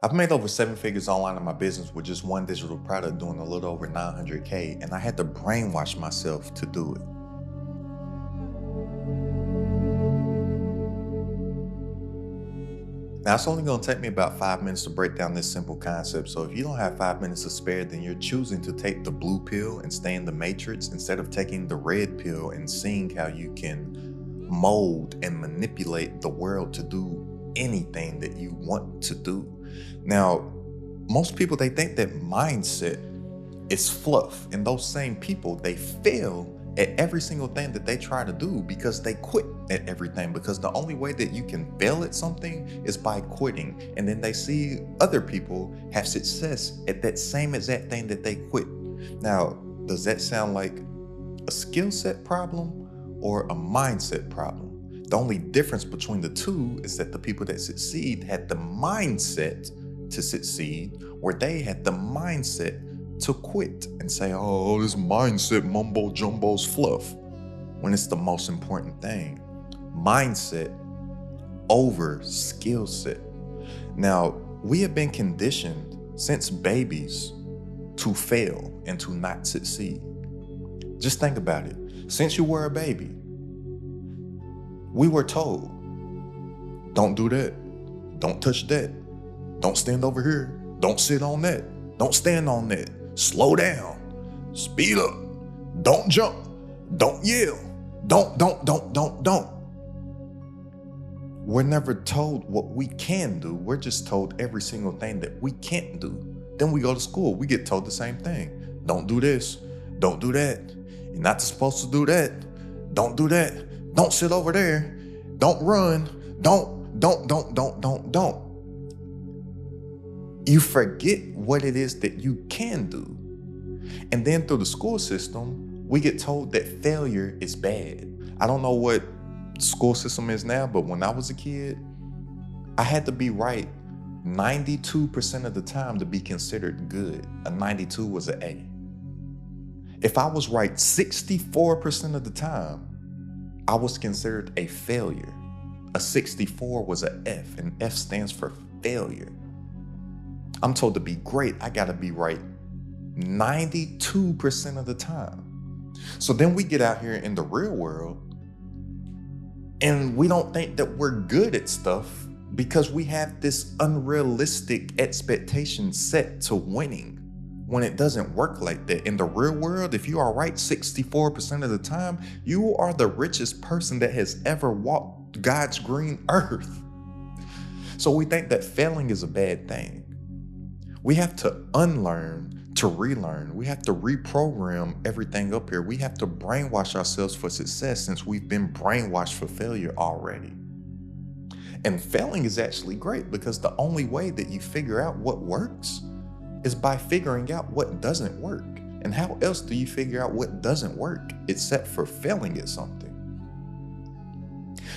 I've made over seven figures online in my business with just one digital product doing a little over 900K, and I had to brainwash myself to do it. Now, it's only going to take me about 5 minutes to break down this simple concept. So, if you don't have 5 minutes to spare, then you're choosing to take the blue pill and stay in the matrix instead of taking the red pill and seeing how you can mold and manipulate the world to do anything that you want to do. Now, most people, they think that mindset is fluff, and those same people, they fail at every single thing that they try to do because they quit at everything, because the only way that you can fail at something is by quitting. And then they see other people have success at that same exact thing that they quit. Now, does that sound like a skill set problem or a mindset problem? The only difference between the two is that the people that succeed had the mindset to succeed, where they had the mindset to quit and say, oh, this mindset mumbo jumbo's fluff, when it's the most important thing. Mindset over skill set. Now, we have been conditioned since babies to fail and to not succeed. Just think about it. Since you were a baby, we were told, don't do that, don't touch that, don't stand over here, don't sit on that, don't stand on that, slow down, speed up, don't jump, don't yell, don't. We're never told what we can do. We're just told every single thing that we can't do. Then we go to school, we get told the same thing. Don't do this, don't do that. You're not supposed to do that. Don't do that. Don't sit over there. Don't run. Don't. You forget what it is that you can do. And then through the school system, we get told that failure is bad. I don't know what the school system is now, but when I was a kid, I had to be right 92% of the time to be considered good. A 92 was an A. If I was right 64% of the time, I was considered a failure. A 64 was an F, and F stands for failure. I'm told to be great, I gotta be right 92% of the time. So then we get out here in the real world, and we don't think that we're good at stuff because we have this unrealistic expectation set to winning, when it doesn't work like that. In the real world, if you are right 64% of the time, you are the richest person that has ever walked God's green earth. So we think that failing is a bad thing. We have to unlearn to relearn. We have to reprogram everything up here. We have to brainwash ourselves for success, since we've been brainwashed for failure already. And failing is actually great, because the only way that you figure out what works is by figuring out what doesn't work. And how else do you figure out what doesn't work except for failing at something?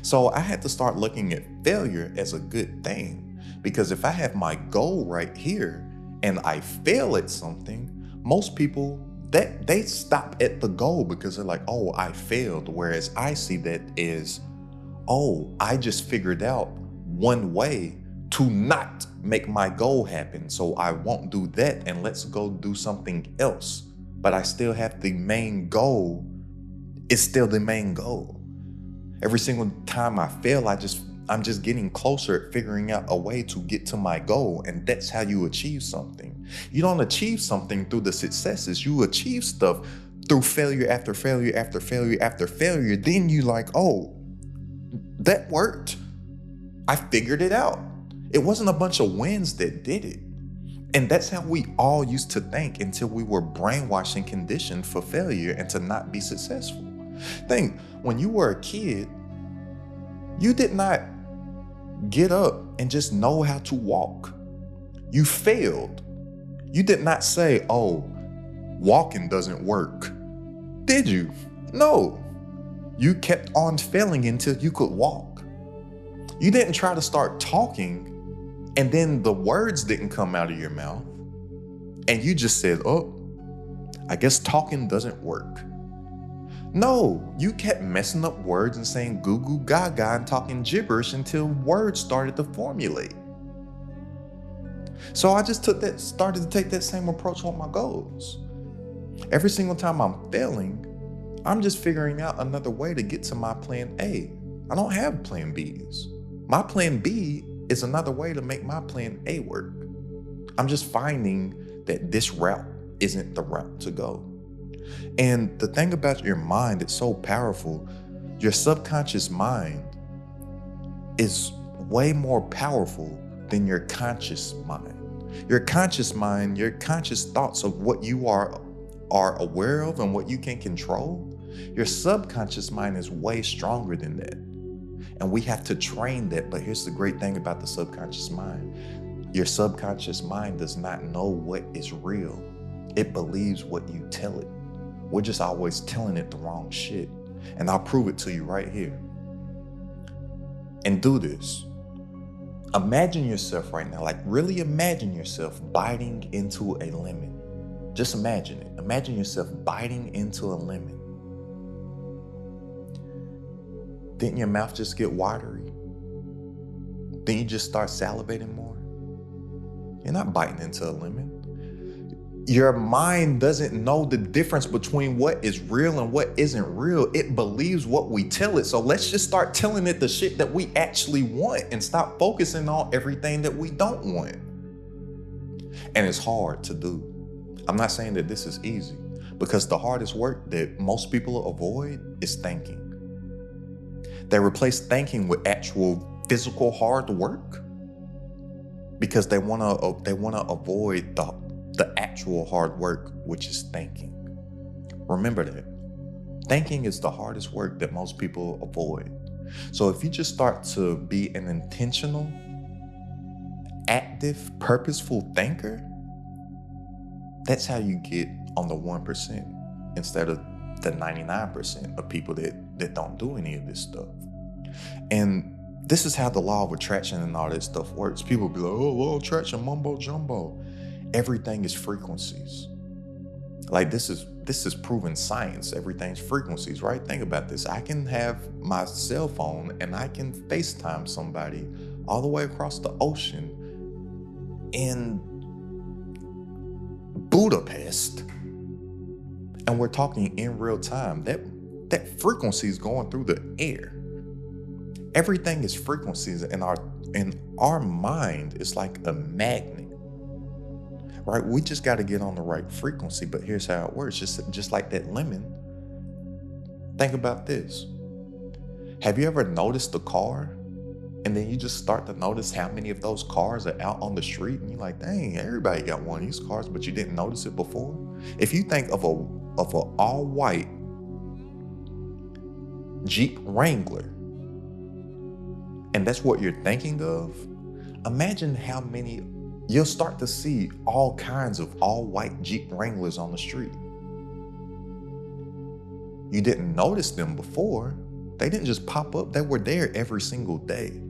So I had to start looking at failure as a good thing, because if I have my goal right here and I fail at something, most people, that they stop at the goal because they're like, oh, I failed. Whereas I see that as, oh, I just figured out one way to not make my goal happen. So I won't do that, and let's go do something else. But I still have the main goal. It's still the main goal. Every single time I fail, I'm just getting closer at figuring out a way to get to my goal. And that's how you achieve something. You don't achieve something through the successes. You achieve stuff through failure after failure after failure after failure. Then you like, oh, that worked. I figured it out. It wasn't a bunch of wins that did it. And that's how we all used to think until we were brainwashed and conditioned for failure and to not be successful. Think, when you were a kid, you did not get up and just know how to walk. You failed. You did not say, oh, walking doesn't work. Did you? No. You kept on failing until you could walk. You didn't try to start talking and then the words didn't come out of your mouth, and you just said, oh, I guess talking doesn't work. No, you kept messing up words and saying goo goo gaga and talking gibberish until words started to formulate. So I just started to take that same approach with my goals. Every single time I'm failing, I'm just figuring out another way to get to my plan A. I don't have plan Bs. My plan B is another way to make my plan A work. I'm just finding that this route isn't the route to go. And the thing about your mind, it's so powerful. Your subconscious mind is way more powerful than your conscious mind. Your conscious mind, your conscious thoughts of what you are aware of and what you can control, your subconscious mind is way stronger than that. And we have to train that. But here's the great thing about the subconscious mind. Your subconscious mind does not know what is real. It believes what you tell it. We're just always telling it the wrong shit. And I'll prove it to you right here. And do this. Imagine yourself right now, like really imagine yourself biting into a lemon. Just imagine it. Imagine yourself biting into a lemon. Didn't your mouth just get watery? Then you just start salivating more? You're not biting into a lemon. Your mind doesn't know the difference between what is real and what isn't real. It believes what we tell it. So let's just start telling it the shit that we actually want and stop focusing on everything that we don't want. And it's hard to do. I'm not saying that this is easy, because the hardest work that most people avoid is thinking. They replace thinking with actual physical hard work because they want to avoid the actual hard work, which is thinking. Remember that. Thinking is the hardest work that most people avoid. So if you just start to be an intentional, active, purposeful thinker, that's how you get on the 1% instead of the 99% of people that don't do any of this stuff. And this is how the law of attraction and all this stuff works. People be like, oh, law of attraction, mumbo jumbo. Everything is frequencies. Like this is proven science. Everything's frequencies, right? Think about this. I can have my cell phone and I can FaceTime somebody all the way across the ocean in Budapest, and we're talking in real time. That frequency is going through the air. Everything is frequencies, and our mind is like a magnet, right? We just got to get on the right frequency. But here's how it works. Just like that lemon. Think about this. Have you ever noticed a car, and then you just start to notice how many of those cars are out on the street, and you're like, dang, everybody got one of these cars, but you didn't notice it before? If you think of a all-white Jeep Wrangler, and that's what you're thinking of, imagine how many, you'll start to see all kinds of all-white Jeep Wranglers on the street. You didn't notice them before. They didn't just pop up. They were there every single day.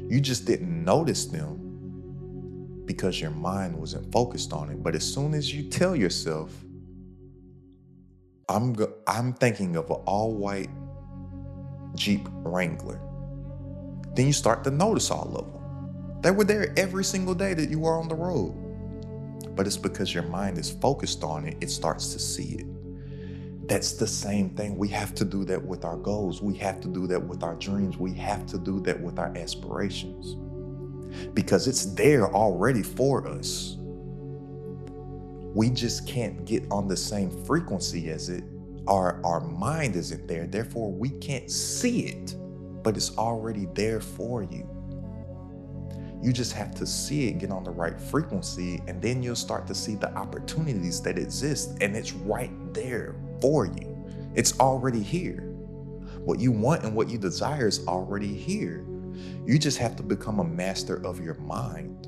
You just didn't notice them because your mind wasn't focused on it. But as soon as you tell yourself, I'm thinking of an all-white Jeep Wrangler, then you start to notice all of them. They were there every single day that you were on the road. But it's because your mind is focused on it, it starts to see it. That's the same thing. We have to do that with our goals. We have to do that with our dreams. We have to do that with our aspirations, because it's there already for us. We just can't get on the same frequency as it. Our mind isn't there. Therefore, we can't see it, but it's already there for you. You just have to see it, get on the right frequency, and then you'll start to see the opportunities that exist, and it's right there for you. It's already here. What you want and what you desire is already here. You just have to become a master of your mind.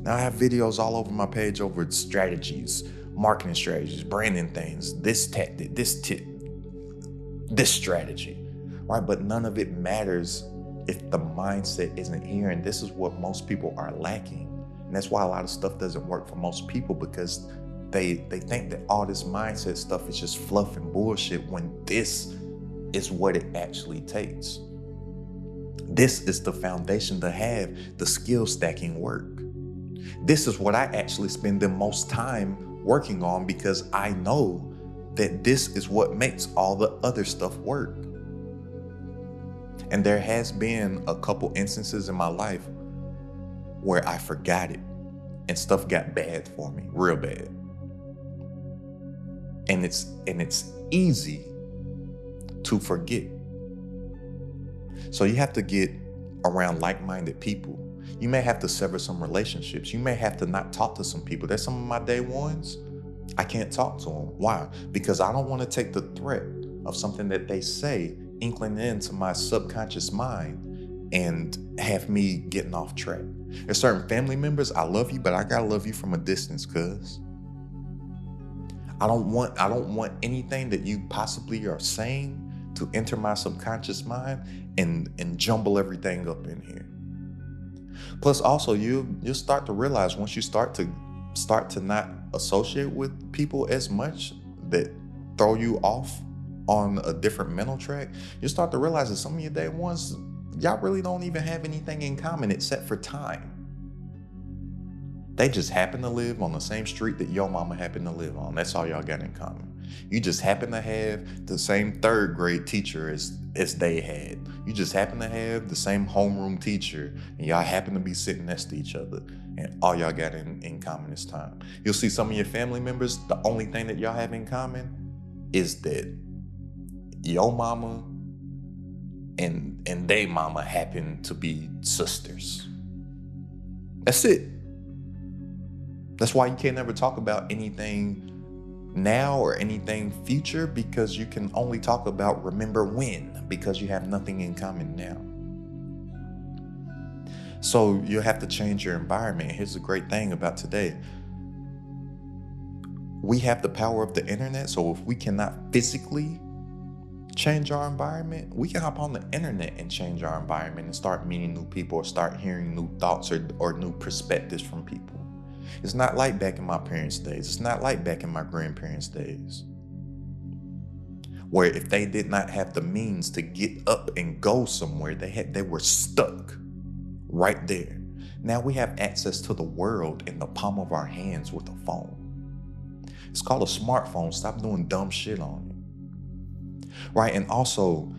Now, I have videos all over my page over strategies, marketing strategies, branding things, this tactic, this tip, this strategy, right? But none of it matters if the mindset isn't here. And this is what most people are lacking. And that's why a lot of stuff doesn't work for most people, because they think that all this mindset stuff is just fluff and bullshit, when this is what it actually takes. This is the foundation to have the skill stacking work. This is what I actually spend the most time working on, because I know that this is what makes all the other stuff work. And there has been a couple instances in my life where I forgot it and stuff got bad for me, real bad. And it's easy to forget. So you have to get around like-minded people. You may have to sever some relationships. You may have to not talk to some people. There's some of my day ones, I can't talk to them. Why? Because I don't want to take the threat of something that they say inkling into my subconscious mind and have me getting off track. There's certain family members, I love you, but I gotta love you from a distance, cuz I don't want anything that you possibly are saying to enter my subconscious mind and jumble everything up in here. Plus, also, you'll start to realize, once you start to not associate with people as much that throw you off on a different mental track, you start to realize that some of your day ones, y'all really don't even have anything in common except for time. They just happen to live on the same street that your mama happened to live on. That's all y'all got in common. You just happen to have the same third grade teacher as they had. You just happen to have the same homeroom teacher, and y'all happen to be sitting next to each other. And all y'all got in common is time. You'll see some of your family members, the only thing that y'all have in common is that your mama and they mama happen to be sisters. That's it. That's why you can't ever talk about anything now or anything future, because you can only talk about remember when, because you have nothing in common now. So you have to change your environment. Here's the great thing about today. We have the power of the internet, so if we cannot physically change our environment, we can hop on the internet and change our environment and start meeting new people or start hearing new thoughts or new perspectives from people. It's not like back in my parents' days. It's not like back in my grandparents' days, where if they did not have the means to get up and go somewhere, they were stuck right there. Now we have access to the world in the palm of our hands with a phone. It's called a smartphone. Stop doing dumb shit on it. Right? And also,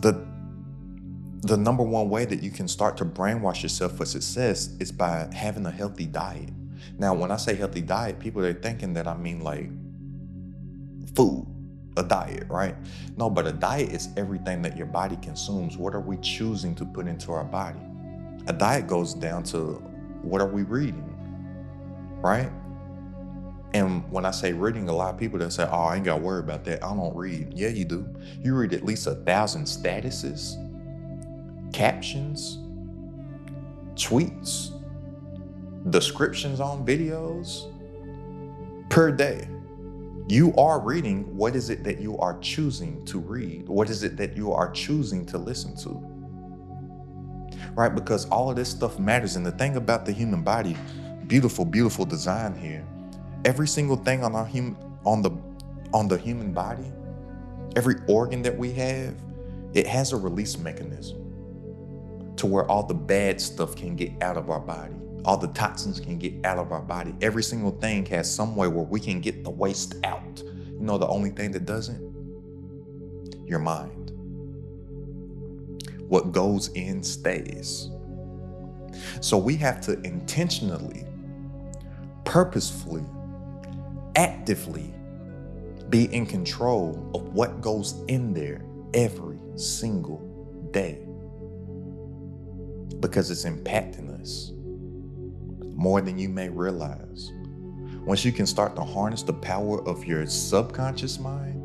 the number one way that you can start to brainwash yourself for success is by having a healthy diet. Now, when I say healthy diet, people are thinking that I mean like food, a diet, right? No, but a diet is everything that your body consumes. What are we choosing to put into our body? A diet goes down to what are we reading, right? And when I say reading, a lot of people that say, oh, I ain't got to worry about that. I don't read. Yeah, you do. You read at least 1,000 statuses, captions, tweets, descriptions on videos per day. You are reading. What is it that you are choosing to read? What is it that you are choosing to listen to? Right? Because all of this stuff matters. And the thing about the human body, beautiful, beautiful design here. Every single thing on the human body, every organ that we have, it has a release mechanism to where all the bad stuff can get out of our body. All the toxins can get out of our body. Every single thing has some way where we can get the waste out. You know the only thing that doesn't? Your mind. What goes in stays. So we have to intentionally, purposefully, actively be in control of what goes in there every single day, because it's impacting us more than you may realize. Once you can start to harness the power of your subconscious mind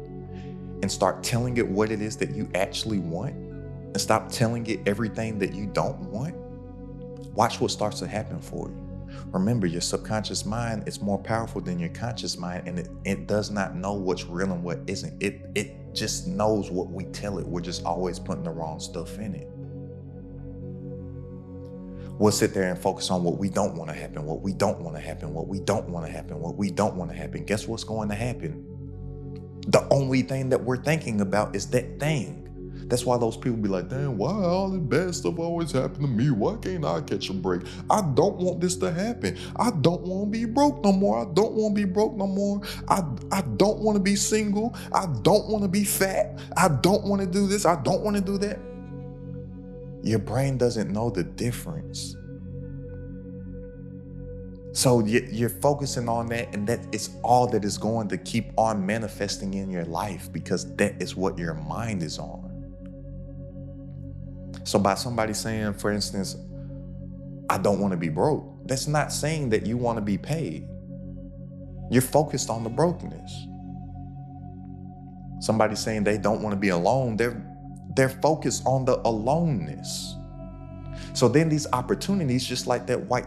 and start telling it what it is that you actually want, and stop telling it everything that you don't want, watch what starts to happen for you. Remember, your subconscious mind is more powerful than your conscious mind, and it does not know what's real and what isn't. It just knows what we tell it. We're just always putting the wrong stuff in it. We'll sit there and focus on what we don't want to happen, what we don't want to happen, what we don't want to happen, what we don't want to happen. Guess what's going to happen? The only thing that we're thinking about is that thing. That's why those people be like, damn, why all this bad stuff always happen to me? Why can't I catch a break? I don't want this to happen. I don't want to be broke no more. I don't want to be broke no more. I don't want to be single. I don't want to be fat. I don't want to do this. I don't want to do that. Your brain doesn't know the difference. So you're focusing on that, and that is all that is going to keep on manifesting in your life, because that is what your mind is on. So by somebody saying, for instance, I don't want to be broke, that's not saying that you want to be paid. You're focused on the brokenness. Somebody saying they don't want to be alone, they're focused on the aloneness. So then these opportunities, just like that white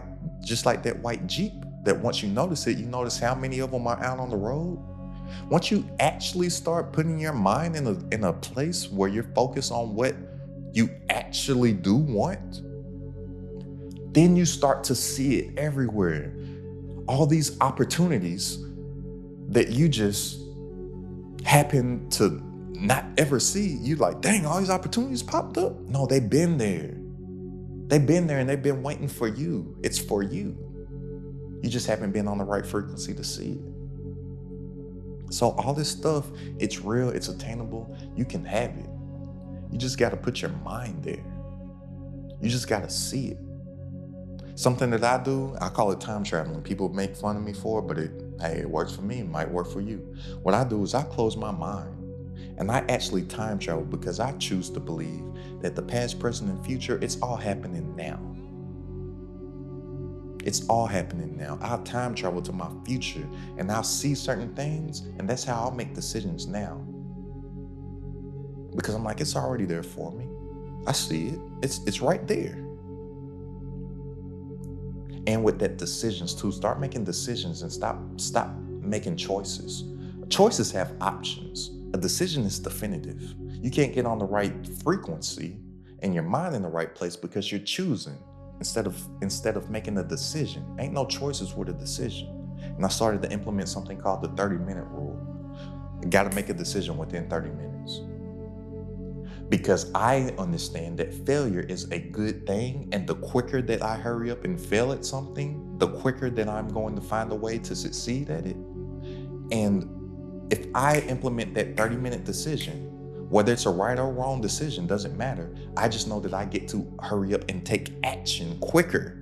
Jeep, that once you notice it, you notice how many of them are out on the road. Once you actually start putting your mind in a place where you're focused on what you actually do want, then you start to see it everywhere. All these opportunities that you just happen to not ever see, you like, dang, all these opportunities popped up. No, they've been there. They've been there and they've been waiting for you. It's for you. You just haven't been on the right frequency to see it. So all this stuff, it's real, it's attainable, you can have it. You just got to put your mind there. You just got to see it. Something that I do, I call it time traveling. People make fun of me for it, but it works for me, it might work for you. What I do is I close my mind and I actually time travel, because I choose to believe that the past, present, and future, it's all happening now. It's all happening now. I'll time travel to my future and I'll see certain things, and that's how I'll make decisions now. Because I'm like, it's already there for me. I see it. It's right there. And with that, decisions too. Start making decisions and stop making choices. Choices have options. A decision is definitive. You can't get on the right frequency and your mind in the right place because you're choosing instead of making a decision. Ain't no choices with a decision. And I started to implement something called the 30-minute rule. You got to make a decision within 30 minutes. Because I understand that failure is a good thing, and the quicker that I hurry up and fail at something, the quicker that I'm going to find a way to succeed at it. And if I implement that 30-minute decision, whether it's a right or wrong decision, doesn't matter. I just know that I get to hurry up and take action quicker.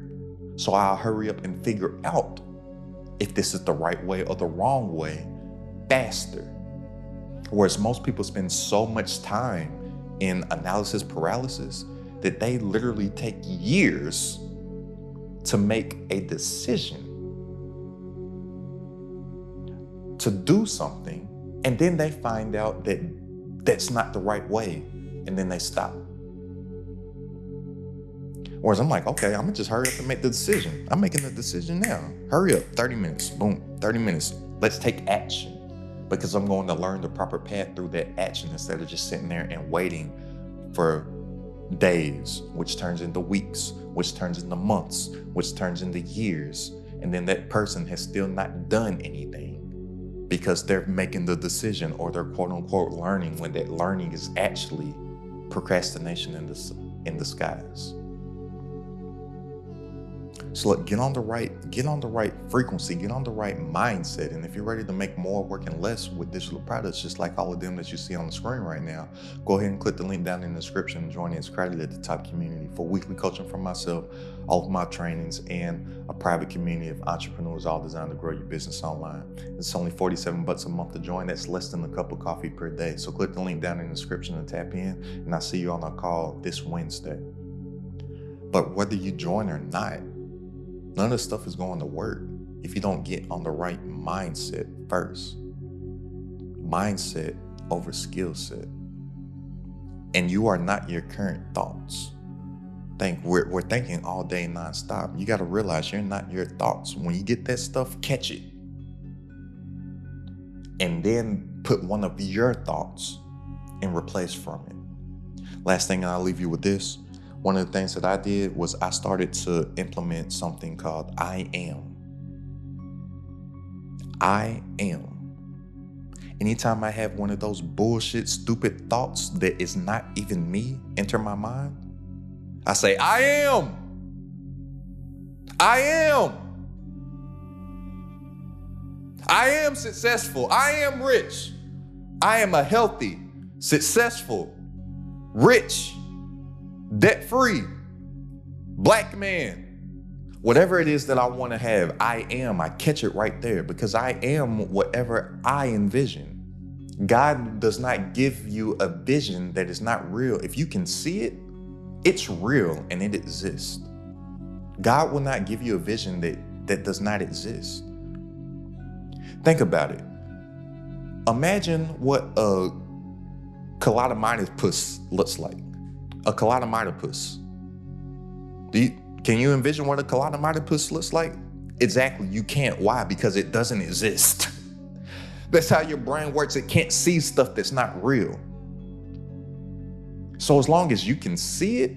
So I'll hurry up and figure out if this is the right way or the wrong way faster. Whereas most people spend so much time in analysis paralysis that they literally take years to make a decision to do something, and then they find out that that's not the right way, and then they stop. Whereas I'm like, okay, I'm gonna just hurry up and make the decision. I'm making the decision now. Hurry up, 30 minutes, boom, 30 minutes. Let's take action, because I'm going to learn the proper path through that action instead of just sitting there and waiting for days, which turns into weeks, which turns into months, which turns into years. And then that person has still not done anything because they're making the decision, or they're quote unquote learning, when that learning is actually procrastination in disguise. So look, get on the right frequency, get on the right mindset. And if you're ready to make more working less with digital products, just like all of them that you see on the screen right now, go ahead and click the link down in the description and join the It's Crowded at the Top community for weekly coaching from myself, all of my trainings, and a private community of entrepreneurs, all designed to grow your business online. It's only $47 a month to join. That's less than a cup of coffee per day. So click the link down in the description and tap in, and I'll see you on our call this Wednesday. But whether you join or not, none of this stuff is going to work if you don't get on the right mindset first. Mindset over skill set. And you are not your current thoughts. We're thinking all day nonstop. You got to realize you're not your thoughts. When you get that stuff, catch it. And then put one of your thoughts and replace from it. Last thing, I'll leave you with this. One of the things that I did was I started to implement something called I am. I am. Anytime I have one of those bullshit, stupid thoughts that is not even me enter my mind, I say, I am. I am. I am successful. I am rich. I am a healthy, successful, rich, debt-free, black man. Whatever it is that I want to have, I am. I catch it right there because I am whatever I envision. God does not give you a vision that is not real. If you can see it, it's real and it exists. God will not give you a vision that does not exist. Think about it. Imagine what a colatomatopus looks like. A colatomatopus. Can you envision what a colatomatopus looks like? Exactly, you can't. Why? Because it doesn't exist. That's how your brain works. It can't see stuff that's not real. So as long as you can see it,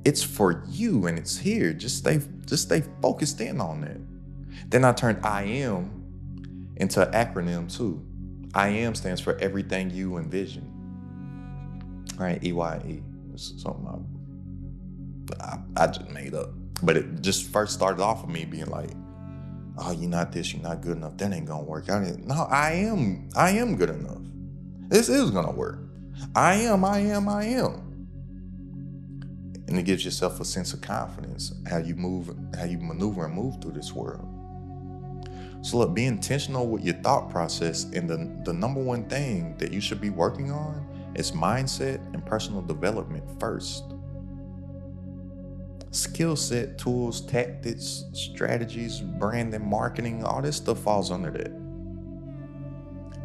it's for you and it's here. Just stay focused in on that. Then I turned I am into an acronym too. I am stands for everything you envision. All right, EYE. It's something I just made up. But it just first started off with me being like, oh, you're not this, you're not good enough. That ain't gonna work. No, I am good enough. This is gonna work. I am. And it gives yourself a sense of confidence, how you maneuver and move through this world. So look, be intentional with your thought process. And the number one thing that you should be working on is mindset and personal development first. Skill set, tools, tactics, strategies, branding, marketing, all this stuff falls under that.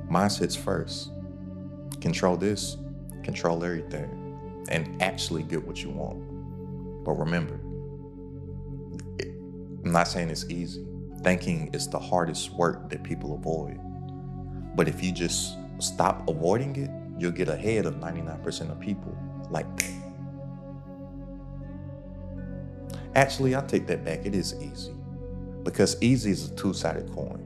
Mindset's first. Control this, control everything, and actually get what you want. But remember, I'm not saying it's easy. Thinking is the hardest work that people avoid. But if you just stop avoiding it, you'll get ahead of 99% of people like that. Actually, I take that back. It is easy. Because easy is a two-sided coin.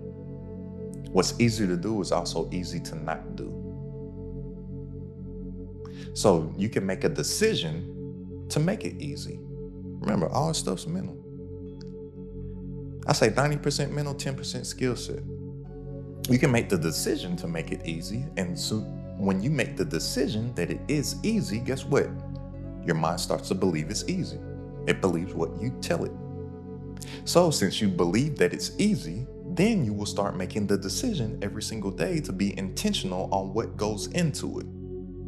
What's easy to do is also easy to not do. So you can make a decision to make it easy. Remember, all this stuff's mental. I say 90% mental, 10% skill set. You can make the decision to make it easy. And so when you make the decision that it is easy, guess what? Your mind starts to believe it's easy. It believes what you tell it. So since you believe that it's easy, then you will start making the decision every single day to be intentional on what goes into it.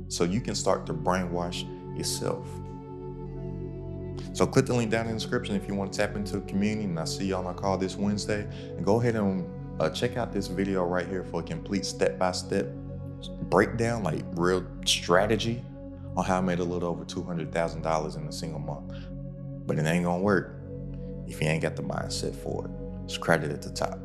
So you can start to brainwash yourself. So click the link down in the description if you want to tap into the community, and I'll see you on our call this Wednesday. And go ahead and check out this video right here for a complete step-by-step breakdown, like real strategy on how I made a little over $200,000 in a single month. But it ain't gonna work if you ain't got the mindset for it. It's credit at the top.